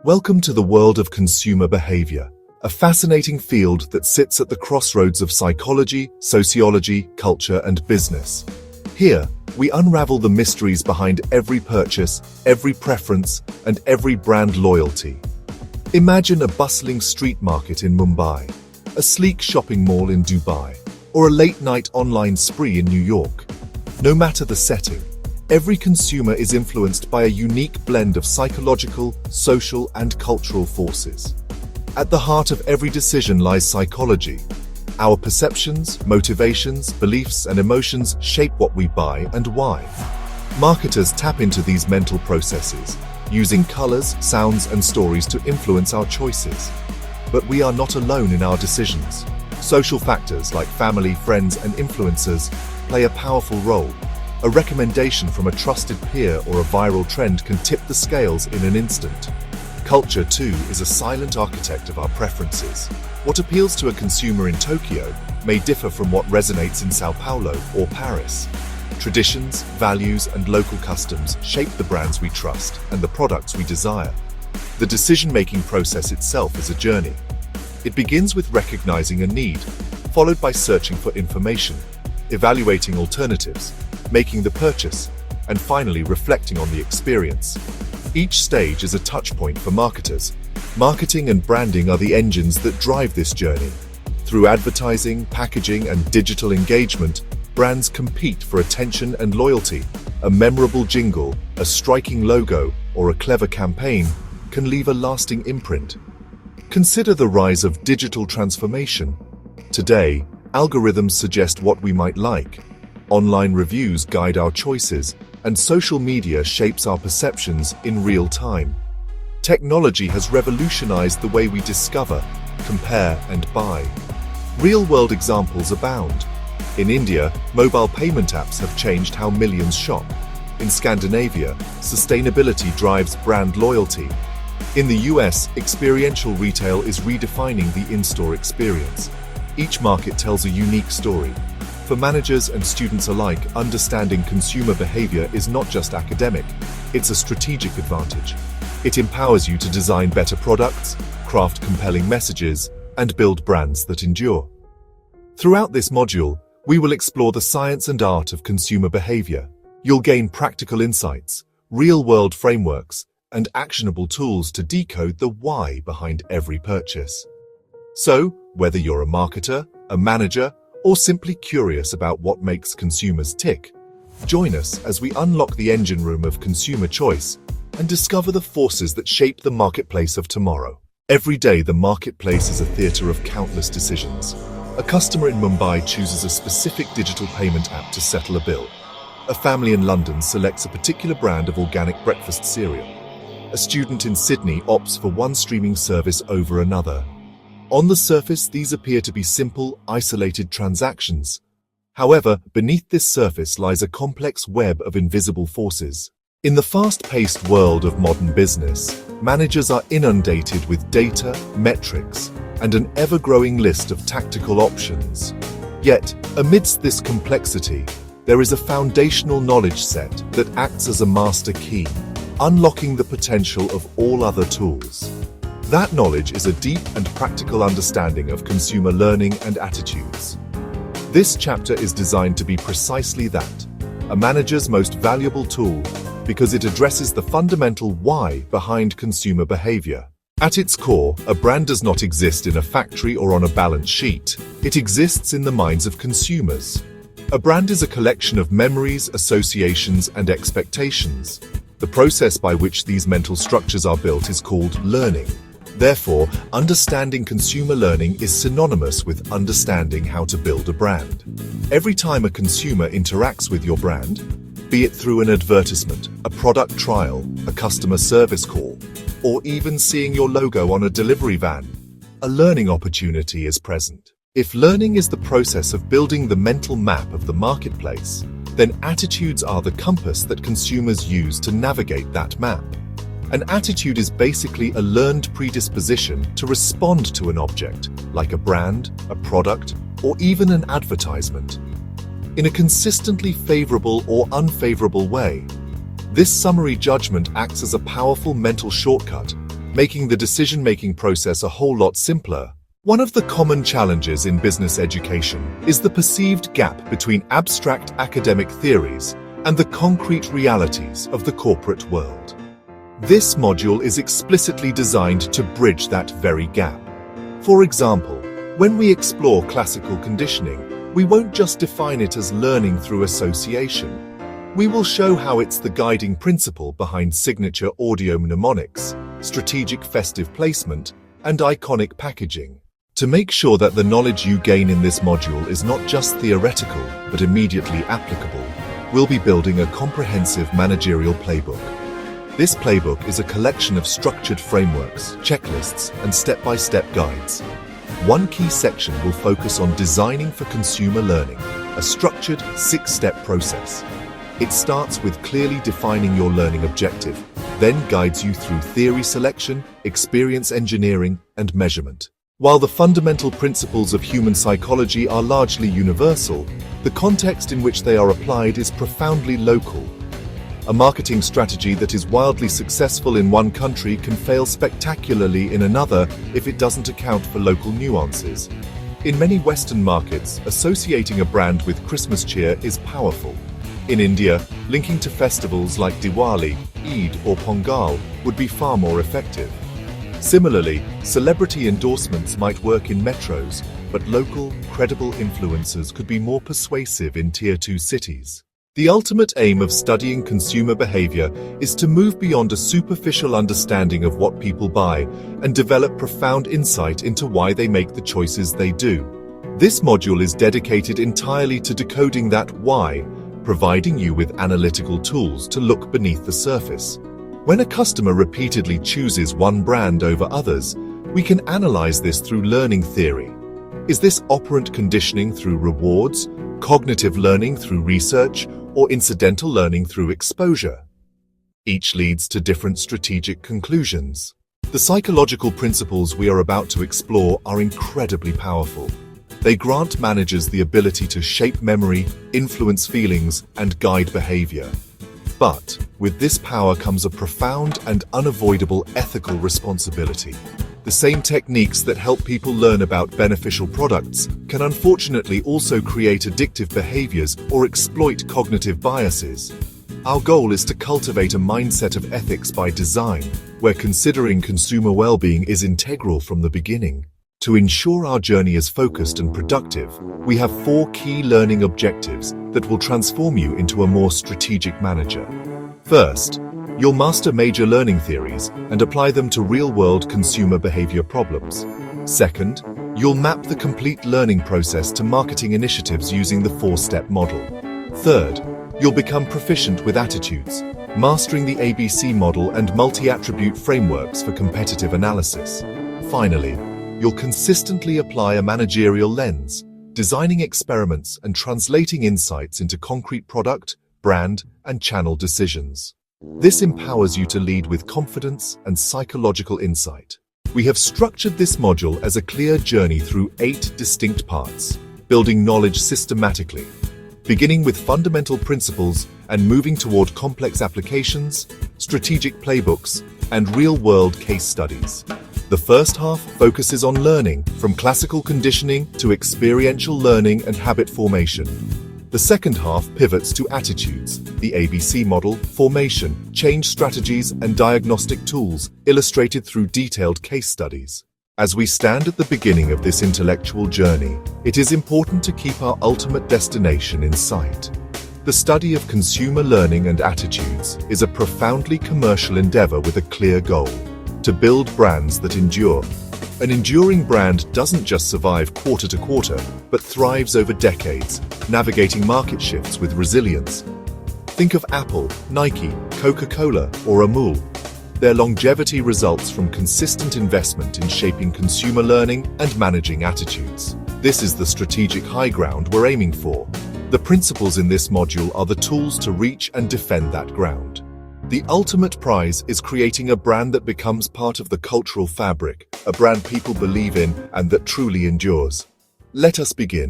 Welcome to the world of consumer behavior, a fascinating field that sits at the crossroads of psychology, sociology, culture, and business. Here, we unravel the mysteries behind every purchase, every preference, and every brand loyalty. Imagine a bustling street market in Mumbai, a sleek shopping mall in Dubai, or a late-night online spree in New York. No matter the setting, every consumer is influenced by a unique blend of psychological, social, and cultural forces. At the heart of every decision lies psychology. Our perceptions, motivations, beliefs, and emotions shape what we buy and why. Marketers tap into these mental processes, using colors, sounds, and stories to influence our choices. But we are not alone in our decisions. Social factors like family, friends, and influencers play a powerful role. A recommendation from a trusted peer or a viral trend can tip the scales in an instant. Culture, too, is a silent architect of our preferences. What appeals to a consumer in Tokyo may differ from what resonates in Sao Paulo or Paris. Traditions, values, and local customs shape the brands we trust and the products we desire. The decision-making process itself is a journey. It begins with recognizing a need, followed by searching for information, evaluating alternatives, making the purchase, and finally reflecting on the experience. Each stage is a touchpoint for marketers. Marketing and branding are the engines that drive this journey. Through advertising, packaging, and digital engagement, brands compete for attention and loyalty. A memorable jingle, a striking logo, or a clever campaign can leave a lasting imprint. Consider the rise of digital transformation. Today, algorithms suggest what we might like. Online reviews guide our choices, and social media shapes our perceptions in real time. Technology has revolutionized the way we discover, compare, and buy. Real-world examples abound. In India, mobile payment apps have changed how millions shop. In Scandinavia, sustainability drives brand loyalty. In the US, experiential retail is redefining the in-store experience. Each market tells a unique story. For managers and students alike, understanding consumer behavior is not just academic, it's a strategic advantage. It empowers you to design better products, craft compelling messages, and build brands that endure. Throughout this module, we will explore the science and art of consumer behavior. You'll gain practical insights, real-world frameworks, and actionable tools to decode the why behind every purchase. So, whether you're a marketer, a manager, or simply curious about what makes consumers tick, join us as we unlock the engine room of consumer choice and discover the forces that shape the marketplace of tomorrow. Every day, the marketplace is a theater of countless decisions. A customer in Mumbai chooses a specific digital payment app to settle a bill. A family in London selects a particular brand of organic breakfast cereal. A student in Sydney opts for one streaming service over another. On the surface, these appear to be simple, isolated transactions. However, beneath this surface lies a complex web of invisible forces. In the fast-paced world of modern business, managers are inundated with data, metrics, and an ever-growing list of tactical options. Yet, amidst this complexity, there is a foundational knowledge set that acts as a master key, unlocking the potential of all other tools. That knowledge is a deep and practical understanding of consumer learning and attitudes. This chapter is designed to be precisely that, a manager's most valuable tool, because it addresses the fundamental why behind consumer behavior. At its core, a brand does not exist in a factory or on a balance sheet. It exists in the minds of consumers. A brand is a collection of memories, associations, and expectations. The process by which these mental structures are built is called learning. Therefore, understanding consumer learning is synonymous with understanding how to build a brand. Every time a consumer interacts with your brand, be it through an advertisement, a product trial, a customer service call, or even seeing your logo on a delivery van, a learning opportunity is present. If learning is the process of building the mental map of the marketplace, then attitudes are the compass that consumers use to navigate that map. An attitude is basically a learned predisposition to respond to an object, like a brand, a product, or even an advertisement, in a consistently favorable or unfavorable way. This summary judgment acts as a powerful mental shortcut, making the decision-making process a whole lot simpler. One of the common challenges in business education is the perceived gap between abstract academic theories and the concrete realities of the corporate world. This module is explicitly designed to bridge that very gap. For example, when we explore classical conditioning, we won't just define it as learning through association. We will show how it's the guiding principle behind signature audio mnemonics, strategic festive placement, and iconic packaging. To make sure that the knowledge you gain in this module is not just theoretical, but immediately applicable, we'll be building a comprehensive managerial playbook. This playbook is a collection of structured frameworks, checklists, and step-by-step guides. One key section will focus on designing for consumer learning, a structured 6-step process. It starts with clearly defining your learning objective, then guides you through theory selection, experience engineering, and measurement. While the fundamental principles of human psychology are largely universal, the context in which they are applied is profoundly local. A marketing strategy that is wildly successful in one country can fail spectacularly in another if it doesn't account for local nuances. In many Western markets, associating a brand with Christmas cheer is powerful. In India, linking to festivals like Diwali, Eid, or Pongal would be far more effective. Similarly, celebrity endorsements might work in metros, but local, credible influencers could be more persuasive in Tier 2 cities. The ultimate aim of studying consumer behavior is to move beyond a superficial understanding of what people buy and develop profound insight into why they make the choices they do. This module is dedicated entirely to decoding that why, providing you with analytical tools to look beneath the surface. When a customer repeatedly chooses one brand over others, we can analyze this through learning theory. Is this operant conditioning through rewards, cognitive learning through research, or incidental learning through exposure? Each leads to different strategic conclusions. The psychological principles we are about to explore are incredibly powerful. They grant managers the ability to shape memory, influence feelings, and guide behavior. But with this power comes a profound and unavoidable ethical responsibility. The same techniques that help people learn about beneficial products can unfortunately also create addictive behaviors or exploit cognitive biases. Our goal is to cultivate a mindset of ethics by design, where considering consumer well-being is integral from the beginning. To ensure our journey is focused and productive, we have 4 key learning objectives that will transform you into a more strategic manager. First, you'll master major learning theories and apply them to real-world consumer behavior problems. Second, you'll map the complete learning process to marketing initiatives using the 4-step model. Third, you'll become proficient with attitudes, mastering the ABC model and multi-attribute frameworks for competitive analysis. Finally, you'll consistently apply a managerial lens, designing experiments and translating insights into concrete product, brand, and channel decisions. This empowers you to lead with confidence and psychological insight. We have structured this module as a clear journey through 8 distinct parts, building knowledge systematically, beginning with fundamental principles and moving toward complex applications, strategic playbooks, and real-world case studies. The first half focuses on learning, from classical conditioning to experiential learning and habit formation. The second half pivots to attitudes, the ABC model, formation, change strategies, and diagnostic tools, illustrated through detailed case studies. As we stand at the beginning of this intellectual journey, it is important to keep our ultimate destination in sight. The study of consumer learning and attitudes is a profoundly commercial endeavor with a clear goal: to build brands that endure. An enduring brand doesn't just survive quarter to quarter, but thrives over decades, navigating market shifts with resilience. Think of Apple, Nike, Coca-Cola, or Amul. Their longevity results from consistent investment in shaping consumer learning and managing attitudes. This is the strategic high ground we're aiming for. The principles in this module are the tools to reach and defend that ground. The ultimate prize is creating a brand that becomes part of the cultural fabric, a brand people believe in and that truly endures. Let us begin.